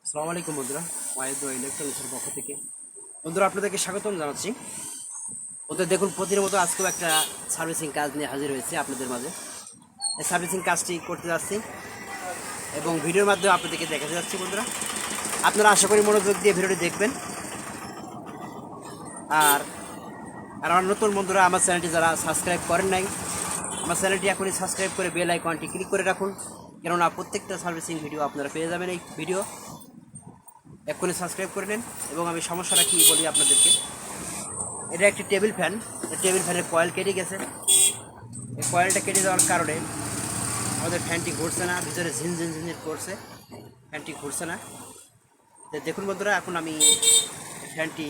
আসসালামু আলাইকুম বন্ধুরা, ওয়াইদ ইলেকট্রনিক্সের পক্ষ থেকে বন্ধুরা আপনাদেরকে স্বাগতম জানাচ্ছি। ওদের দেখুন প্রতিদিনের মতো আজকেও একটা সার্ভিসিং কাজ নিয়ে হাজির হয়েছে আপনাদের মাঝে। এই সার্ভিসিং কাজটি করতে যাচ্ছি এবং ভিডিওর মাধ্যমে আপনাদেরকে দেখাতে যাচ্ছি বন্ধুরা। আপনারা আশা করি মনোযোগ দিয়ে ভিডিওটি দেখবেন। আর আর আমার নতুন বন্ধুরা আমার চ্যানেলটি যারা সাবস্ক্রাইব করেন নাই, আমার চ্যানেলটি এখনই সাবস্ক্রাইব করে বেল আইকনটি ক্লিক করে রাখুন, কেননা প্রত্যেকটা সার্ভিসিং ভিডিও আপনারা পেয়ে যাবেন। এই ভিডিও এক্ষুনি সাবস্ক্রাইব করে নেন। এবং আমি সমস্যাটা কী বলি আপনাদেরকে। এটা একটি টেবিল ফ্যান, টেবিল ফ্যানের কয়েল কেটে গেছে। এই কয়েলটা কেটে যাওয়ার কারণে আমাদের ফ্যানটি ঘুরছে না, ভিতরে ঝিনঝিন ঝিনঝিন করছে, ফ্যানটি ঘুরছে না। তো দেখুন বন্ধুরা, এখন আমি ফ্যানটি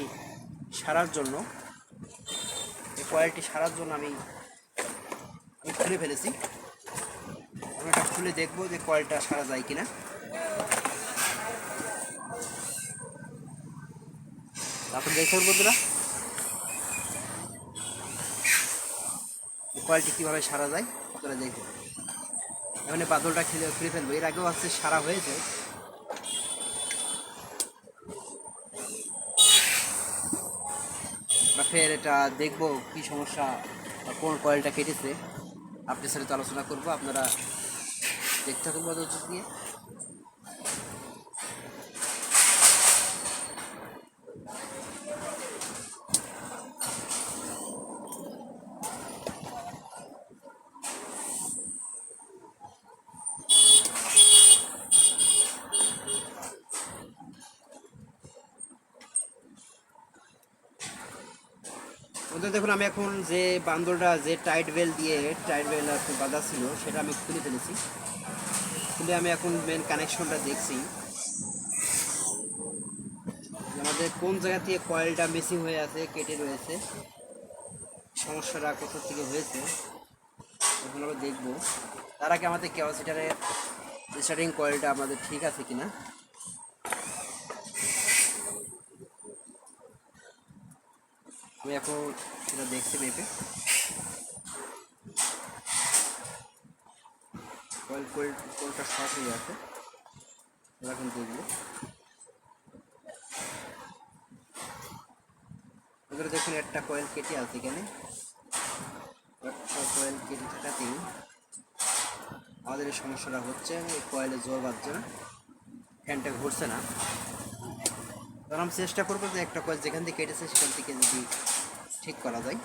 সারার জন্য, এই কয়েলটি সারার জন্য আমি খুলে ফেলেছি। আমি এটা খুলে দেখবো যে কয়েলটা সারা যায় কিনা। তারপর দেখুন বন্ধুরা কয়েলটি কীভাবে সারা যায়, আপনারা দেখুন। এখানে বাদলটা খুলে ফেলবো। এর আগেও আসছে সারা হয়েছে। বা ফের এটা দেখবো কি সমস্যা, কোন কয়েলটা কেটেছে আপনার সাথে তো আলোচনা করবো। আপনারা দেখতে থাকুন মনোযোগ দিয়ে। ওদের দেখুন, আমি এখন যে বান্দরটা যে টাইট বেল দিয়ে টাইট বেল আর কি বাঁধা ছিল সেটা আমি খুলে ফেলেছি। খুলে আমি এখন মেন কানেকশনটা দেখছি যে আমাদের কোন জায়গা থেকে কয়েলটা মিসিং হয়ে আছে, কেটে রয়েছে, সমস্যাটা কোথা থেকে হয়েছে এখন আমরা দেখবো। তার আগে আমাদের ক্যাপাসিটারের স্টার্টিং কয়েলটা আমাদের ঠিক আছে কিনা আমি এখন সেটা দেখছি মেপে। কোনটা শর্ট হয়ে আছে এখন দেখবো। এবারে দেখুন একটা কয়েল কেটে আছে এখানে। একটা কয়েল কেটে থাকাতেই আমাদের এই সমস্যাটা হচ্ছে। এই কয়েলে জোর বাঁধছে না, ফ্যানটা ঘুরছে না। তখন আমি চেষ্টা করবো যে একটা কয়েল যেখান থেকে কেটেছে সেখান থেকে যদি ঠিক করা যায়।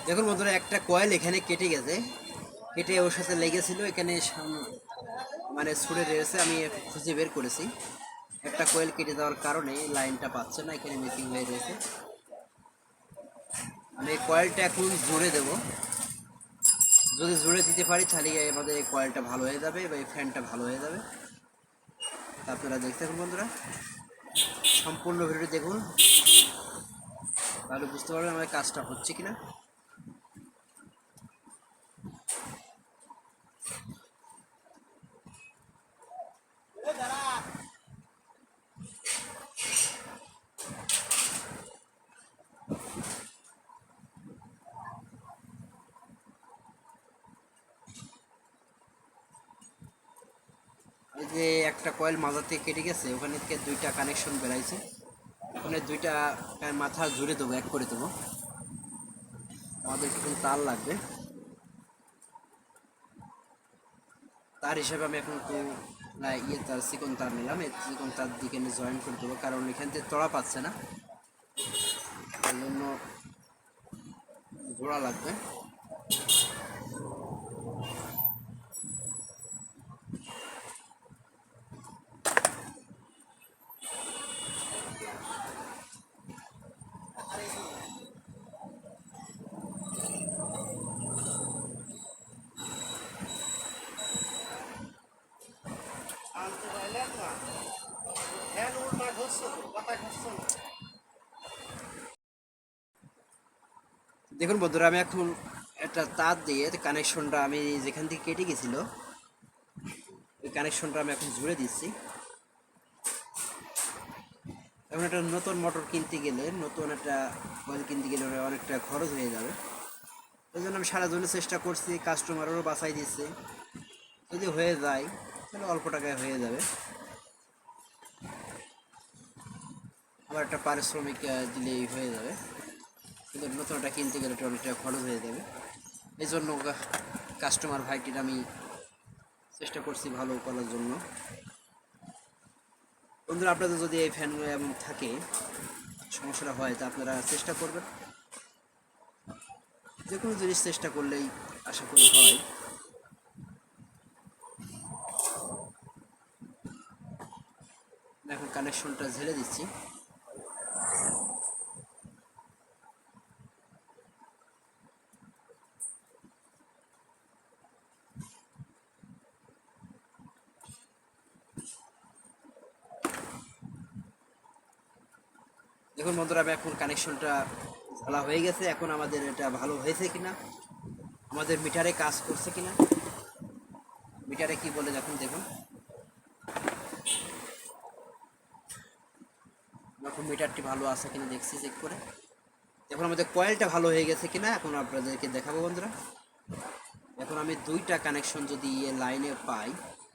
দেখুন বন্ধুরা, একটা কয়েল এখানে কেটে গেছে, কেটে ওর সাথে লেগেছিল এখানে, মানে ছুড়ে রয়েছে। আমি খুঁজে বের করেছি। একটা কয়েল কেটে দেওয়ার কারণে লাইনটা পাচ্ছে না, এখানে মিসিং হয়ে রয়েছে। আমি এই কয়েলটা এখন জুড়ে দেব। যদি জুড়ে দিতে পারি তাহলে আমাদের এই কয়েলটা ভালো হয়ে যাবে বা এই ফ্যানটা ভালো হয়ে যাবে। আপনারা দেখতে থাকুন বন্ধুরা, সম্পূর্ণ ভিডিওটি দেখুন, তাহলে বুঝতে পারবেন আমাদের কাজটা হচ্ছে কিনা। এই যে একটা কয়েল মাথা থেকে কেটে গেছে, ওখানে থেকে দুইটা কানেকশন বেরাইছে। ওখানে দুইটা মাথা জুড়ে দেবো, এক করে দেবো। আমাদের একটু তার লাগবে, তার হিসাবে আমি এখন একটু তার চিকন তার নিলাম। এই চিকন তার দিকে জয়েন করে দেবো, কারণ এখান থেকে তোড়া পাচ্ছে না, তার জন্য জোড়া লাগবে। দেখুন বন্ধুরা, আমি এখন একটা তার দিয়ে কানেকশনটা আমি যেখান থেকে কেটে গেছিলো ওই কানেকশনটা আমি এখন জুড়ে দিচ্ছি। এখন একটা নতুন মোটর কিনতে গেলে, নতুন একটা কয়েল কিনতে গেলে অনেকটা খরচ হয়ে যাবে। এই জন্য আমি সারাদিনে চেষ্টা করছি, কাস্টমারেরও বাছাই দিচ্ছি। যদি হয়ে যায় তাহলে অল্প টাকায় হয়ে যাবে। আবার একটা পারিশ্রমিক দিলেই হয়ে যাবে, কিন্তু নতুনটা কিনতে গেলে তো অনেকটা খরচ হয়ে যাবে। এই জন্য কাস্টমার ভাইটির আমি চেষ্টা করছি ভালো করার জন্য। বন্ধুরা, আপনাদের যদি এই ফ্যানগুলো এমন থাকে, সমস্যাটা হয়, তা আপনারা চেষ্টা করবেন। যে কোনো জিনিস চেষ্টা করলেই আশা করি হয়। এখন কানেকশনটা ঝেড়ে দিচ্ছি। দেখুন বন্ধুরা, আমি এখন কানেকশনটা ঝালা হয়ে গেছে। এখন আমাদের এটা ভালো হয়েছে কিনা, আমাদের মিটারে কাজ করছে কিনা, মিটারে কি বলে দেখুন। দেখুন এখন মিটারটি ভালো আছে কিনা দেখছি চেক করে। এখন আমাদের কয়েলটা ভালো হয়ে গেছে কিনা এখন আপনাদেরকে দেখাবো বন্ধুরা। এখন আমি দুইটা কানেকশন যদি লাইনে পাই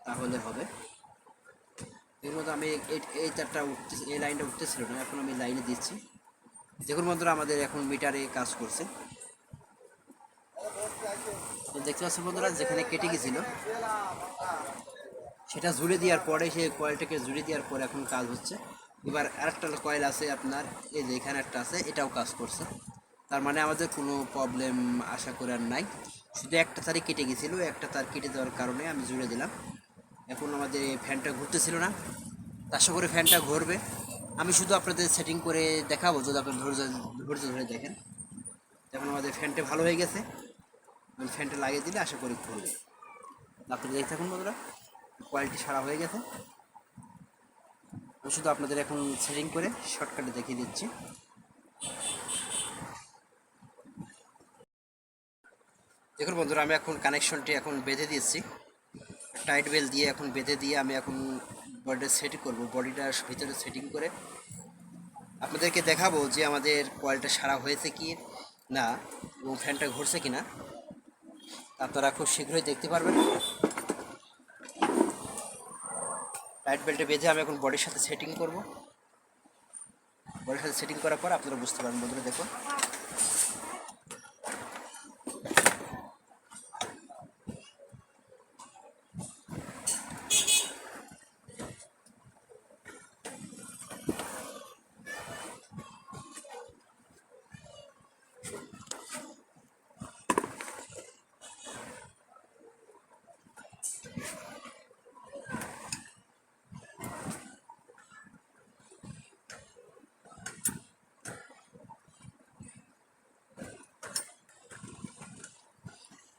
তাহলে হবে। এর মধ্যে আমি এই তারটা উঠতে, এই লাইনটা উঠতেছিল না, এখন আমি লাইনে দিচ্ছি। দেখুন বন্ধুরা, আমাদের এখন মিটারে কাজ করছে। দেখতে পাচ্ছেন বন্ধুরা, যেখানে কেটে গেছিল সেটা জুড়ে দেওয়ার পরে, সেই কয়েলটাকে জুড়ে দেওয়ার পরে এখন কাজ হচ্ছে। এবার আরেকটা কয়েল আছে আপনার, এই যে এখানে একটা আছে, এটাও কাজ করছে। তার মানে আমাদের কোনো প্রবলেম আশা করে আর নাই। শুধু একটা তারই কেটে গেছিলো, একটা তার কেটে দেওয়ার কারণে আমি জুড়ে দিলাম। এখন আমাদের ফ্যানটা ঘুরতেছিল না, আশা করে ফ্যানটা ঘুরবে। আমি শুধু আপনাদের সেটিং করে দেখাবো, যদি আপনার ধৈর্য ধৈর্য ধরে দেখেন। এখন আমাদের ফ্যানটা ভালো হয়ে গেছে, আমি ফ্যানটা লাগিয়ে দিলে আশা করি ঘুরবে। আপনি দেখতে থাকুন বন্ধুরা, কোয়ালিটি সারা হয়ে গেছে। আমি শুধু আপনাদের এখন সেটিং করে শর্টকাটে দেখিয়ে দিচ্ছি। দেখুন বন্ধুরা, আমি এখন কানেকশনটি এখন বেঁধে দিয়েছি, টাইট বেল দিয়ে এখন বেঁধে দিয়ে আমি এখন বডিটা সেটিং করব। বডিটার ভিতরে সেটিং করে আপনাদেরকে দেখাবো যে আমাদের কয়েলটা সারা হয়েছে কি না এবং ফ্যানটা ঘুরছে কি না। আপনারা খুব শীঘ্রই দেখতে পারবেন। টাইট বেল্টে বেঁধে আমি এখন বডির সাথে সেটিং করব। বডির সাথে সেটিং করার পর আপনারা বুঝতে পারবেন বন্ধুরা। দেখুন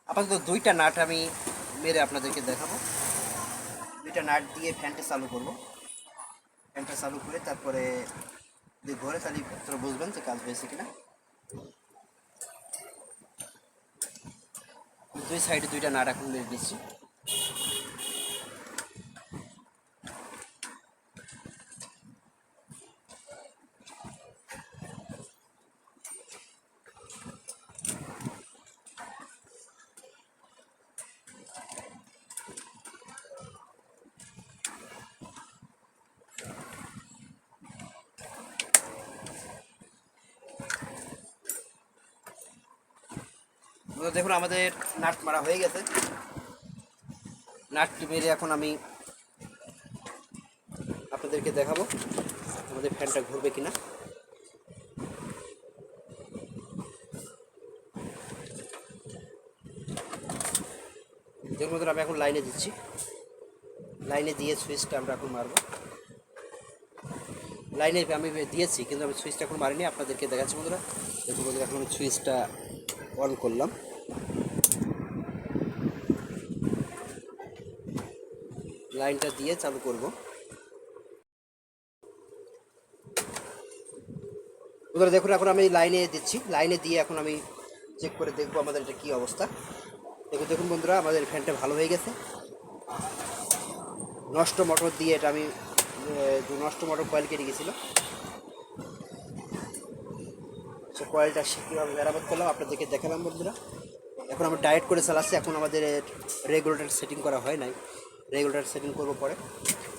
আপাতত দুইটা নাট আমি মেরে আপনাদেরকে দেখাবো। দুইটা নাট দিয়ে ফ্যানটা চালু করব। ফ্যানটা চালু করে তারপরে যদি ঘরে, তাহলে আপনারা বুঝবেন যে কাজ হয়েছে কিনা। দুই সাইডে দুইটা নাট এখন মেরে দিচ্ছি। দেখুন আমাদের নাট মারা হয়ে গেছে। নাটটি মেরে এখন আমি আপনাদেরকে দেখাবো আমাদের ফ্যানটা ঘুরবে কিনা। দেখুন বন্ধুরা, আমি এখন লাইনে দিচ্ছি। লাইনে দিয়ে সুইচটা আমরা এখন মারবো। লাইনে আমি দিয়েছি কিন্তু আমি সুইচটা এখন মারিনি, আপনাদেরকে দেখাচ্ছি বন্ধুরা। দেখুন বন্ধুরা, এখন আমি সুইচটা অন করলাম। লাইনটা দিয়ে চালু করব। বন্ধুরা দেখুন, এখন আমি লাইনে দিচ্ছি। লাইনে দিয়ে এখন আমি চেক করে দেখবো আমাদের এটা কী অবস্থা। দেখুন বন্ধুরা, আমাদের ফ্যানটা ভালো হয়ে গেছে। নষ্ট মোটর দিয়ে এটা আমি, নষ্ট মোটর কয়েল কেটে গেছিলো, সে কয়েলটা সে কীভাবে মেরামত করলাম আপনাদেরকে দেখালাম বন্ধুরা। এখন আমরা ডায়েট করে চালাচ্ছি, এখন আমাদের রেগুলেটর সেটিং করা হয় নাই, রেগুলেটর সেটিং করবো পরে,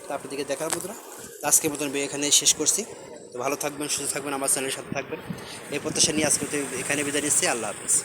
তা আপনাদেরকে দেখালাম বন্ধুরা। আজকের মতন এখানে শেষ করছি। তো ভালো থাকবেন, সুস্থ থাকবেন, আমার চ্যানেলের সাথে থাকবেন এই প্রত্যাশা নিয়ে আজকে এখানে বিদায় নিচ্ছি। আল্লাহ হাফিজ।